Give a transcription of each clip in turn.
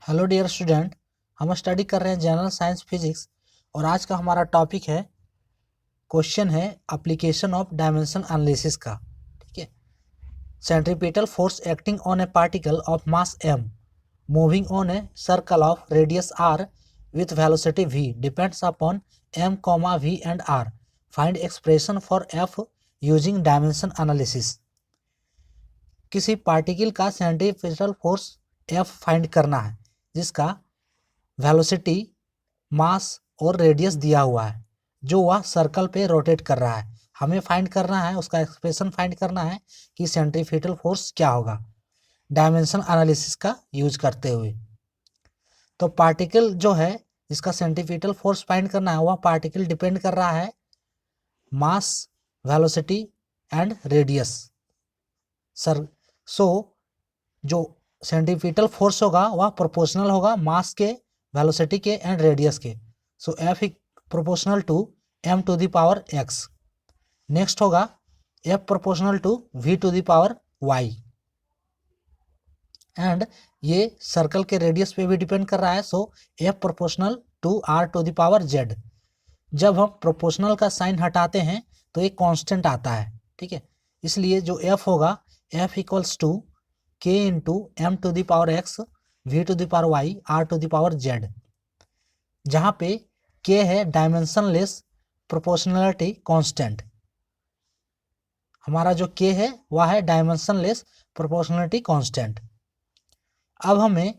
Hello dear student, हम study कर रहे हैं जनरल साइंस फिजिक्स और आज का हमारा टॉपिक है क्वेश्चन है एप्लीकेशन ऑफ डायमेंशन एनालिसिस का। ठीक है। Centripetal force acting on A particle of mass m moving on a circle of radius r with velocity v depends upon m, v and r. Find expression for f using dimension analysis. किसी particle का centripetal force f find करना है जिसका velocity, मास और radius दिया हुआ है, जो वह सर्कल पे रोटेट कर रहा है। हमें फाइंड करना है, उसका एक्सप्रेशन फाइंड करना है कि सेंट्रीपिटल फोर्स क्या होगा डायमेंशन एनालिसिस का यूज करते हुए। तो पार्टिकल जो है जिसका सेंट्रीपिटल फोर्स फाइंड करना है, वह पार्टिकल डिपेंड कर रहा है मास, वेलोसिटी एंड रेडियस। सो जो सेंट्रीपिटल फोर्स होगा वह प्रोपोर्शनल होगा मास के, वेलोसिटी के एंड रेडियस के। So F is proportional to m to the power x। Next होगा f proportional to v to the power y। And ये सर्कल के रेडियस पे भी डिपेंड कर रहा है। So f proportional to r to the power z। जब हम प्रोपोर्शनल का साइन हटाते हैं तो एक कांस्टेंट आता है। ठीक है, इसलिए जो f होगा f equals to k into M to the power x, v to the power y, r to the power z, जहाँ पे k है डायमेंशनलेस प्रोपोर्शनलिटी कांस्टेंट। हमारा जो k है वह है डायमेंशनलेस प्रोपोर्शनलिटी कांस्टेंट। अब हमें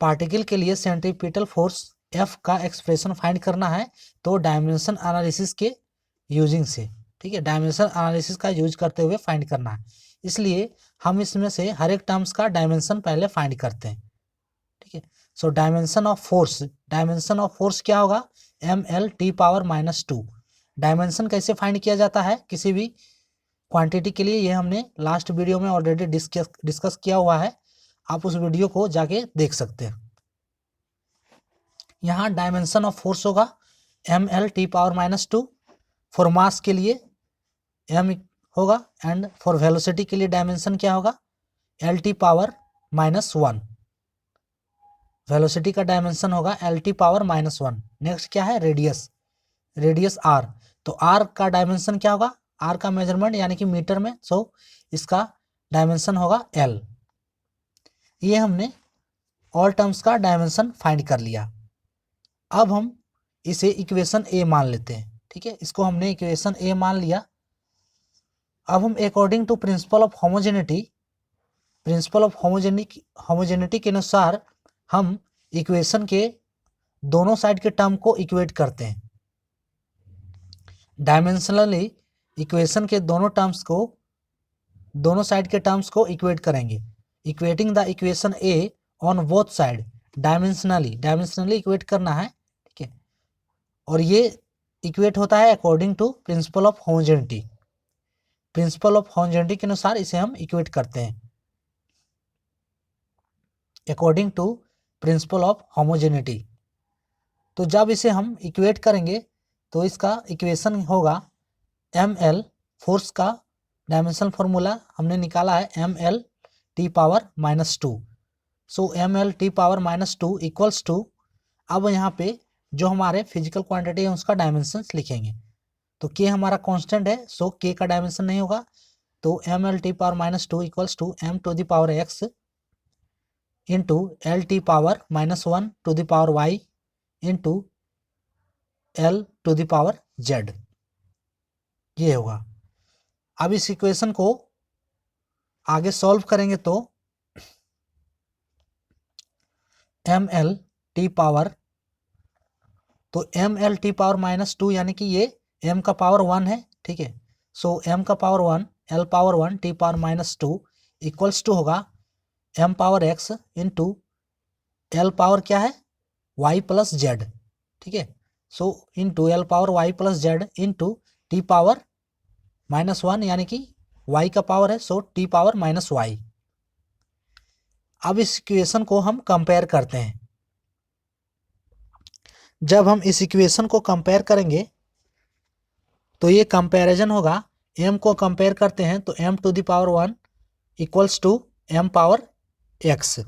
पार्टिकल के लिए सेंट्रीपिटल फोर्स f का एक्सप्रेशन फाइंड करना है, तो डायमेंशन एनालिसिस के यूजिंग से। ठीक है, डायमेंशन एनालिसिस का यूज करते हुए फाइंड करना है। इसलिए हम इसमें से हर एक टर्म्स का डायमेंशन पहले फाइंड करते हैं। ठीक है, सो डायमेंशन ऑफ फोर्स क्या होगा mL(T⁻²). डायमेंशन कैसे फाइंड किया जाता है किसी भी क्वांटिटी के लिए, ये हमने लास्ट वीडियो में ऑलरेडी डिस्कस किया हुआ है। आप उस वीडियो को जाके देख सकते हैं। यहाँ डायमेंशन ऑफ फोर्स होगा mL(T⁻²). फॉर मास के लिए m होगा एंड फॉर वेलोसिटी के लिए डायमेंशन क्या होगा L(T⁻⁻1). वेलोसिटी का डायमेंशन होगा L(T⁻⁻1). नेक्स्ट क्या है रेडियस r। तो r का डायमेंशन क्या होगा, r का मेजरमेंट यानी कि मीटर में, सो इसका डायमेंशन होगा L। ये हमने ऑल टर्म्स का डायमेंशन फाइंड कर लिया। अब हम इसे इक्वेशन a मान लेते हैं। ठीक है, इसको हमने इक्वेशन a मान लिया। अब हम according to principle of homogeneity के अनुसार हम इक्वेशन के दोनों साइड के टर्म को इक्वेट करते हैं। डायमेंशनली इक्वेशन के दोनों साइड के टर्म्स को इक्वेट करेंगे। Equating the equation a on both side dimensionally equate करना है। ठीक है, और ये इक्वेट होता है according to principle of homogeneity के अनुसार इसे हम इक्वेट करते हैं according to principle of homogeneity. तो जब इसे हम इक्वेट करेंगे तो इसका इक्वेशन होगा ml। फोर्स का डायमेंशन फॉर्मूला हमने निकाला है mL(T⁻²). So mL(T⁻²) equals to, अब यहाँ पे जो हमारे फिजिकल क्वांटिटी है उसका डायमेंशन लिखेंगे। तो k हमारा कांस्टेंट है, सो k का डायमेंशन नहीं होगा। तो mL(T⁻²) equals to m to the power x into L(T⁻⁻1) to the power y into L to the power z। ये होगा। अब इस इक्वेशन को आगे सॉल्व करेंगे तो mL(T⁻²) यानी कि ये m का पावर 1 है। ठीक है, सो m का power 1 L⁻1 T⁻² equals to होगा m power x into L power क्या है y प्लस z। ठीक है, so into L power y plus z into T⁻⁻1 यानी कि y का पावर है, सो T⁻⁻y। अब इस इक्वेशन को हम कंपेयर करते हैं। जब हम इस इक्वेशन को कंपेयर करेंगे तो ये कंपैरिजन होगा, m को कंपेयर करते हैं तो m to the power 1 equals to m power x।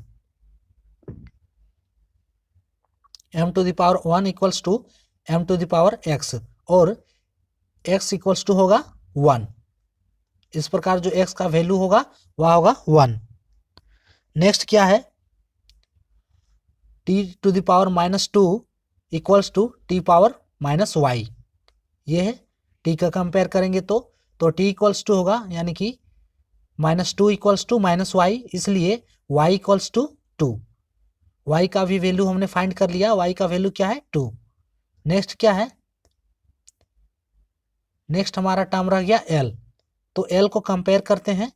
m to the power 1 equals to m to the power x और x इक्वल्स टू होगा 1। इस प्रकार जो x का वैल्यू होगा वह होगा 1। नेक्स्ट क्या है, t to the power -2 equals to t power -y। ये है t का कंपेयर करेंगे तो t इक्वल्स टू होगा यानी कि -2 इक्वल्स टू -y, इसलिए y इक्वल्स टू 2। y का भी वैल्यू हमने फाइंड कर लिया, y का वैल्यू क्या है 2। नेक्स्ट क्या है, नेक्स्ट हमारा टर्म रह गया l, तो l को कंपेयर करते हैं।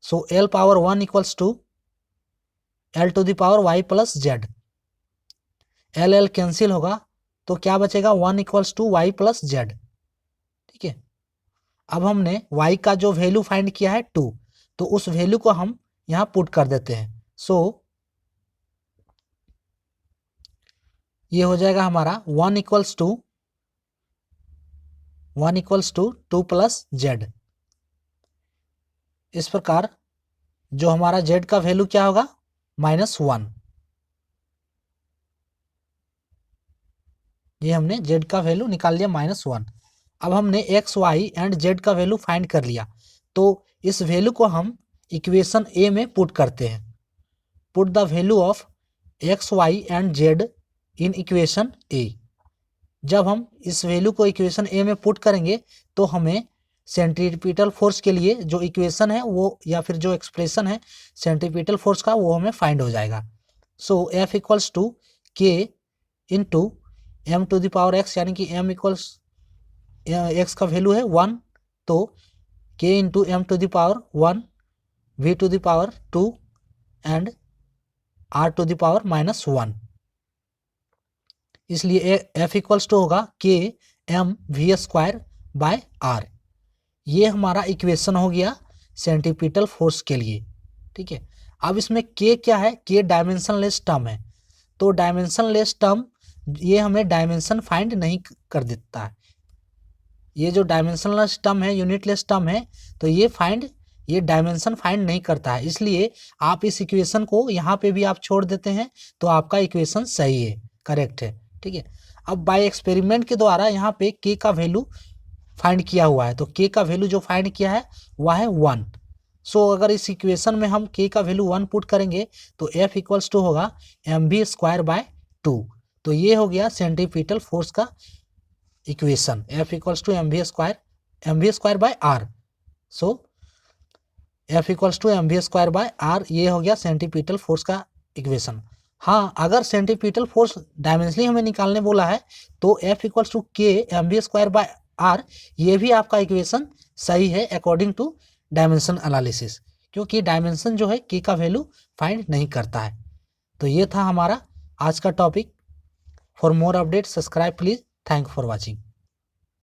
So l power 1 equals to l to the power y plus z। l cancel होगा तो क्या बचेगा 1 equals to y plus z। ठीक है, अब हमने y का जो वैल्यू फाइंड किया है 2, तो उस वैल्यू को हम यहाँ पुट कर देते हैं। सो ये हो जाएगा हमारा 1 इक्वल्स टू 2 प्लस z। इस प्रकार जो हमारा z का वैल्यू क्या होगा -1। ये हमने z का वैल्यू निकाल लिया -1। अब हमने x y एंड z का वैल्यू फाइंड कर लिया, तो इस वैल्यू को हम इक्वेशन a में पुट करते हैं। Put the value of x y and z in equation a। जब हम इस वैल्यू को इक्वेशन a में पुट करेंगे तो हमें सेंट्रीपिटल फोर्स के लिए जो इक्वेशन है वो या फिर जो एक्सप्रेशन है सेंट्रीपिटल फोर्स का वो हमें फाइंड हो जाएगा। So F equals to K into m to the power x, यानी कि m इक्वल्स x का वैल्यू है 1, तो K into m to the power 1 v to the power 2 and r to the power -1। इसलिए F equals to होगा K m v square by r। ये हमारा equation हो गया सेंट्रीपिटल फोर्स के लिए। ठीक है, अब इसमें K क्या है, K डायमेंशनलेस टर्म है, तो डायमेंशनलेस टर्म ये हमें डायमेंशन फाइंड नहीं कर देता है। ये जो डायमेंशनलेस टर्म है, यूनिटलेस टर्म है, तो ये डायमेंशन फाइंड नहीं करता है। इसलिए आप इस इक्वेशन को यहाँ पे भी आप छोड़ देते हैं तो आपका इक्वेशन सही है, करेक्ट है। ठीक है, अब बाय एक्सपेरिमेंट के द्वारा यहाँ पे K का वैल्यू फाइंड किया हुआ है, तो K का वैल्यू जो फाइंड किया है वह है 1। सो अगर इस इक्वेशन में हम K का वैल्यू 1 पुट करेंगे तो F इक्वल्स टू होगा mv स्क्वायर बाय 2। तो ये हो गया सेंट्रीपिटल फोर्स का equation, F equals to mv square by r। So F equals to mv square by r, ये हो गया सेंट्रीपिटल फोर्स का इक्वेशन। हाँ, अगर सेंट्रीपिटल फोर्स डायमेंशनली हमें निकालने बोला है तो F equals to K mv square by r, ये भी आपका इक्वेशन सही है अकॉर्डिंग टू डायमेंशन एनालिसिस, क्योंकि डायमेंशन जो है K का वैल्यू फाइंड नहीं करता है। तो ये था हमारा आज का topic. For more update subscribe please. Thank for watching.